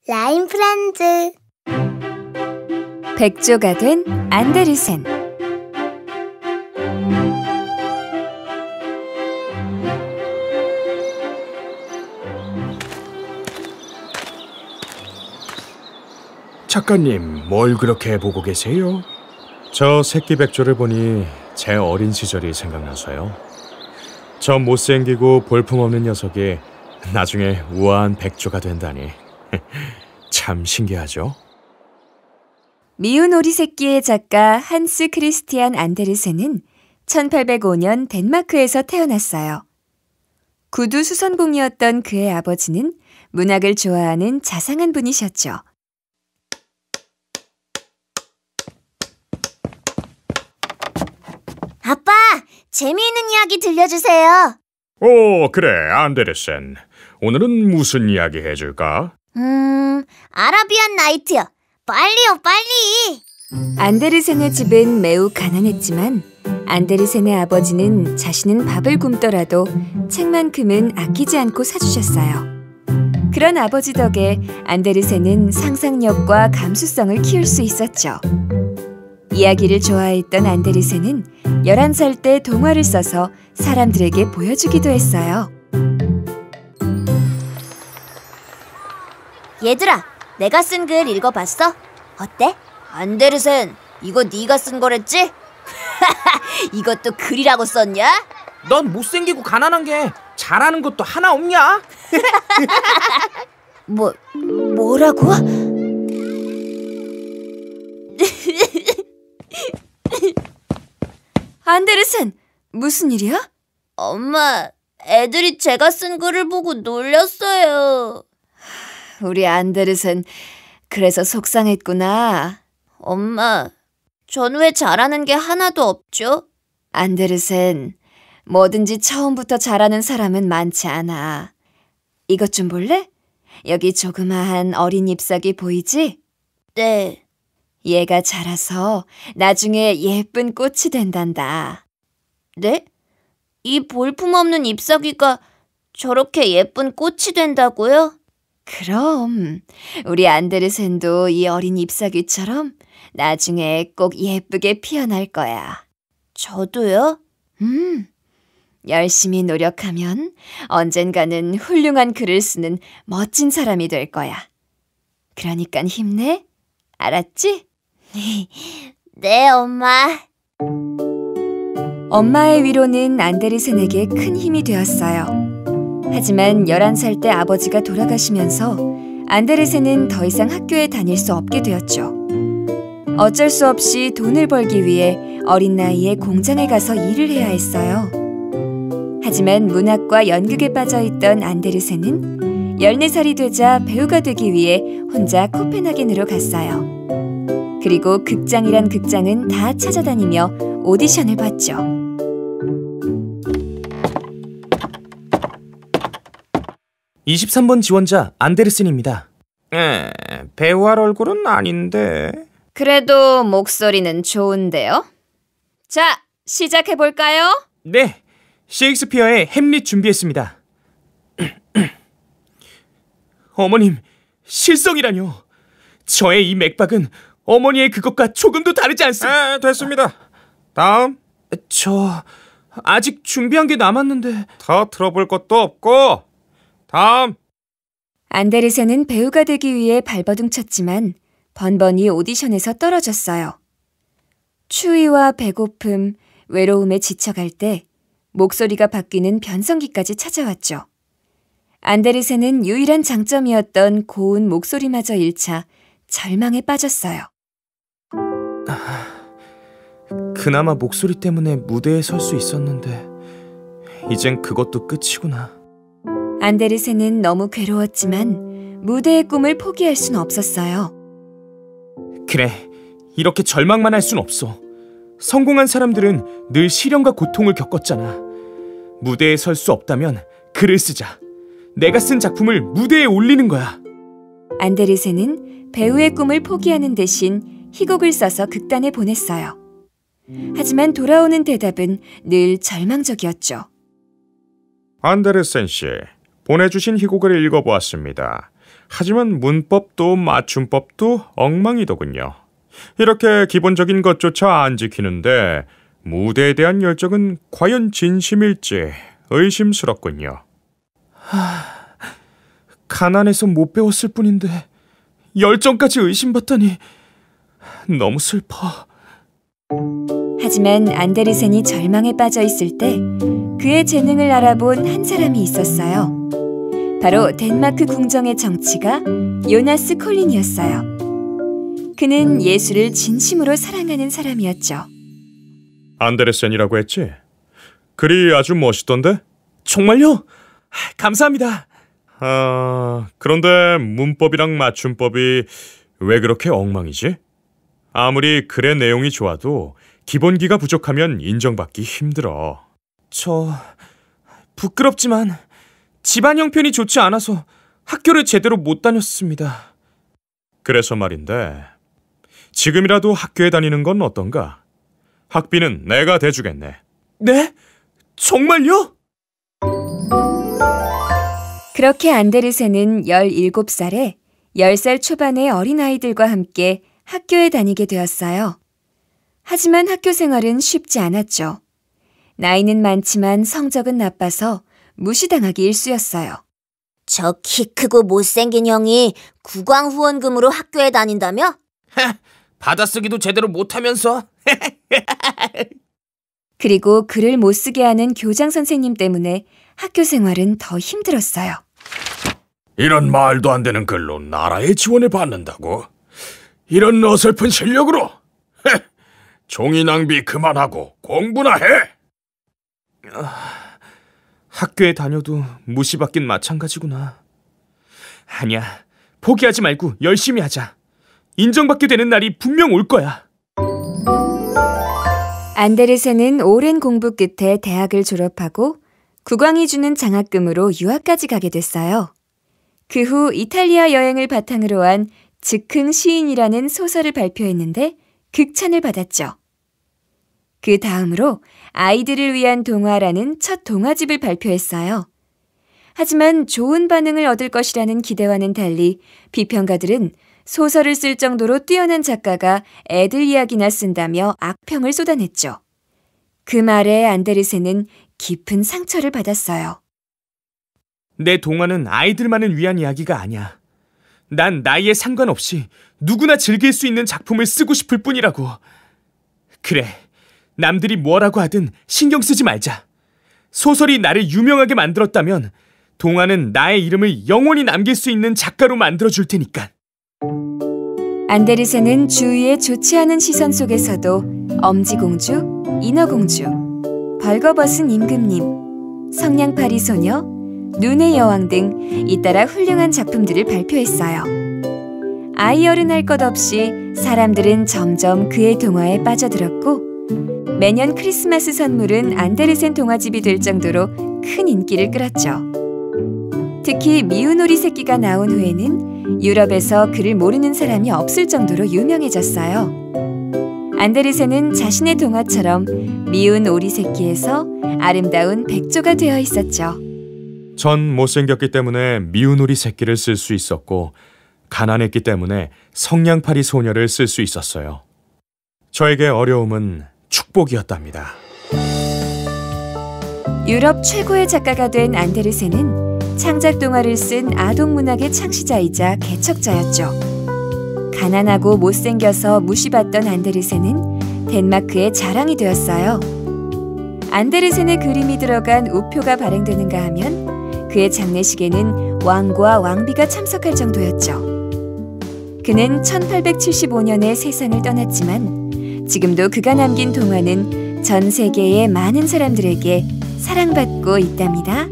라임 프렌즈. 백조가 된 안데르센. 작가님, 뭘 그렇게 보고 계세요? 저 새끼 백조를 보니 제 어린 시절이 생각나서요. 저 못생기고 볼품없는 녀석이 나중에 우아한 백조가 된다니 참 신기하죠? 미운 오리 새끼의 작가 한스 크리스티안 안데르센은 1805년 덴마크에서 태어났어요. 구두 수선공이었던 그의 아버지는 문학을 좋아하는 자상한 분이셨죠. 아빠, 재미있는 이야기 들려주세요. 오, 그래, 안데르센. 오늘은 무슨 이야기 해줄까? 아라비안 나이트요. 빨리요, 빨리. 안데르센의 집은 매우 가난했지만 안데르센의 아버지는 자신은 밥을 굶더라도 책만큼은 아끼지 않고 사주셨어요. 그런 아버지 덕에 안데르센은 상상력과 감수성을 키울 수 있었죠. 이야기를 좋아했던 안데르센은 11살 때 동화를 써서 사람들에게 보여주기도 했어요. 얘들아, 내가 쓴 글 읽어봤어? 어때? 안데르센, 이거 네가 쓴 거랬지? 이것도 글이라고 썼냐? 넌 못생기고 가난한 게 잘하는 것도 하나 없냐? 뭐라고? 안데르센, 무슨 일이야? 엄마, 애들이 제가 쓴 글을 보고 놀렸어요. 우리 안데르센, 그래서 속상했구나. 엄마, 전 왜 잘하는 게 하나도 없죠? 안데르센, 뭐든지 처음부터 잘하는 사람은 많지 않아. 이것 좀 볼래? 여기 조그마한 어린 잎사귀 보이지? 네. 얘가 자라서 나중에 예쁜 꽃이 된단다. 네? 이 볼품없는 잎사귀가 저렇게 예쁜 꽃이 된다고요? 그럼 우리 안데르센도 이 어린 잎사귀처럼 나중에 꼭 예쁘게 피어날 거야. 저도요? 열심히 노력하면 언젠가는 훌륭한 글을 쓰는 멋진 사람이 될 거야. 그러니까 힘내. 알았지? 네, 엄마. 엄마의 위로는 안데르센에게 큰 힘이 되었어요. 하지만 11살 때 아버지가 돌아가시면서 안데르센은 더 이상 학교에 다닐 수 없게 되었죠. 어쩔 수 없이 돈을 벌기 위해 어린 나이에 공장에 가서 일을 해야 했어요. 하지만 문학과 연극에 빠져있던 안데르센은 14살이 되자 배우가 되기 위해 혼자 코펜하겐으로 갔어요. 그리고 극장이란 극장은 다 찾아다니며 오디션을 봤죠. (23번) 지원자 안데르센입니다. 배우할 얼굴은 아닌데. 그래도 목소리는 좋은데요? 자, 시작해볼까요? 네, 셰익스피어의 햄릿 준비했습니다. 어머님, 실성이라뇨. 저의 이 맥박은 어머니의 그것과 조금도 다르지 않습니다. 됐습니다. 다음. 저 아직 준비한 게 남았는데. 더 들어볼 것도 없고. 다음. 안데르센은 배우가 되기 위해 발버둥 쳤지만 번번이 오디션에서 떨어졌어요. 추위와 배고픔, 외로움에 지쳐갈 때 목소리가 바뀌는 변성기까지 찾아왔죠. 안데르센은 유일한 장점이었던 고운 목소리마저 잃자 절망에 빠졌어요. 그나마 목소리 때문에 무대에 설 수 있었는데 이젠 그것도 끝이구나. 안데르센은 너무 괴로웠지만 무대의 꿈을 포기할 순 없었어요. 그래, 이렇게 절망만 할 순 없어. 성공한 사람들은 늘 시련과 고통을 겪었잖아. 무대에 설 수 없다면 글을 쓰자. 내가 쓴 작품을 무대에 올리는 거야. 안데르센은 배우의 꿈을 포기하는 대신 희곡을 써서 극단에 보냈어요. 하지만 돌아오는 대답은 늘 절망적이었죠. 안데르센 씨, 보내주신 희곡을 읽어보았습니다. 하지만 문법도 맞춤법도 엉망이더군요. 이렇게 기본적인 것조차 안 지키는데 무대에 대한 열정은 과연 진심일지 의심스럽군요. 가난해서 못 배웠을 뿐인데 열정까지 의심받다니 너무 슬퍼. 하지만 안데르센이 절망에 빠져 있을 때 그의 재능을 알아본 한 사람이 있었어요. 바로 덴마크 궁정의 정치가 요나스 콜린이었어요. 그는 예술을 진심으로 사랑하는 사람이었죠. 안데르센이라고 했지? 글이 아주 멋있던데? 정말요? 감사합니다. 그런데 문법이랑 맞춤법이 왜 그렇게 엉망이지? 아무리 글의 내용이 좋아도 기본기가 부족하면 인정받기 힘들어. 저 부끄럽지만 집안 형편이 좋지 않아서 학교를 제대로 못 다녔습니다. 그래서 말인데 지금이라도 학교에 다니는 건 어떤가? 학비는 내가 대주겠네. 네? 정말요? 그렇게 안데르센은 17살에 10살 초반의 어린아이들과 함께 학교에 다니게 되었어요. 하지만 학교 생활은 쉽지 않았죠. 나이는 많지만 성적은 나빠서 무시당하기 일쑤였어요. 저 키 크고 못생긴 형이 국왕 후원금으로 학교에 다닌다며? 받아쓰기도 제대로 못하면서. 그리고 글을 못 쓰게 하는 교장 선생님 때문에 학교 생활은 더 힘들었어요. 이런 말도 안 되는 글로 나라의 지원을 받는다고? 이런 어설픈 실력으로? 종이 낭비 그만하고 공부나 해! 학교에 다녀도 무시받긴 마찬가지구나. 아니야, 포기하지 말고 열심히 하자. 인정받게 되는 날이 분명 올 거야. 안데르센은 오랜 공부 끝에 대학을 졸업하고 국왕이 주는 장학금으로 유학까지 가게 됐어요. 그 후 이탈리아 여행을 바탕으로 한 즉흥 시인이라는 소설을 발표했는데 극찬을 받았죠. 그 다음으로 아이들을 위한 동화라는 첫 동화집을 발표했어요. 하지만 좋은 반응을 얻을 것이라는 기대와는 달리 비평가들은 소설을 쓸 정도로 뛰어난 작가가 애들 이야기나 쓴다며 악평을 쏟아냈죠. 그 말에 안데르센은 깊은 상처를 받았어요. 내 동화는 아이들만을 위한 이야기가 아니야. 난 나이에 상관없이 누구나 즐길 수 있는 작품을 쓰고 싶을 뿐이라고. 그래, 남들이 뭐라고 하든 신경 쓰지 말자. 소설이 나를 유명하게 만들었다면 동화는 나의 이름을 영원히 남길 수 있는 작가로 만들어줄 테니까. 안데르센은 주위의 좋지 않은 시선 속에서도 엄지공주, 인어공주, 벌거벗은 임금님, 성냥팔이 소녀, 눈의 여왕 등 잇따라 훌륭한 작품들을 발표했어요. 아이 어른 할 것 없이 사람들은 점점 그의 동화에 빠져들었고 매년 크리스마스 선물은 안데르센 동화집이 될 정도로 큰 인기를 끌었죠. 특히 미운 오리 새끼가 나온 후에는 유럽에서 그를 모르는 사람이 없을 정도로 유명해졌어요. 안데르센은 자신의 동화처럼 미운 오리 새끼에서 아름다운 백조가 되어 있었죠. 전 못생겼기 때문에 미운 오리 새끼를 쓸 수 있었고 가난했기 때문에 성냥팔이 소녀를 쓸 수 있었어요. 저에게 어려움은 축복이었답니다. 유럽 최고의 작가가 된 안데르센은 창작 동화를 쓴 아동 문학의 창시자이자 개척자였죠. 가난하고 못생겨서 무시받던 안데르센은 덴마크의 자랑이 되었어요. 안데르센의 그림이 들어간 우표가 발행되는가 하면 그의 장례식에는 왕과 왕비가 참석할 정도였죠. 그는 1875년에 세상을 떠났지만 지금도 그가 남긴 동화는 전 세계의 많은 사람들에게 사랑받고 있답니다.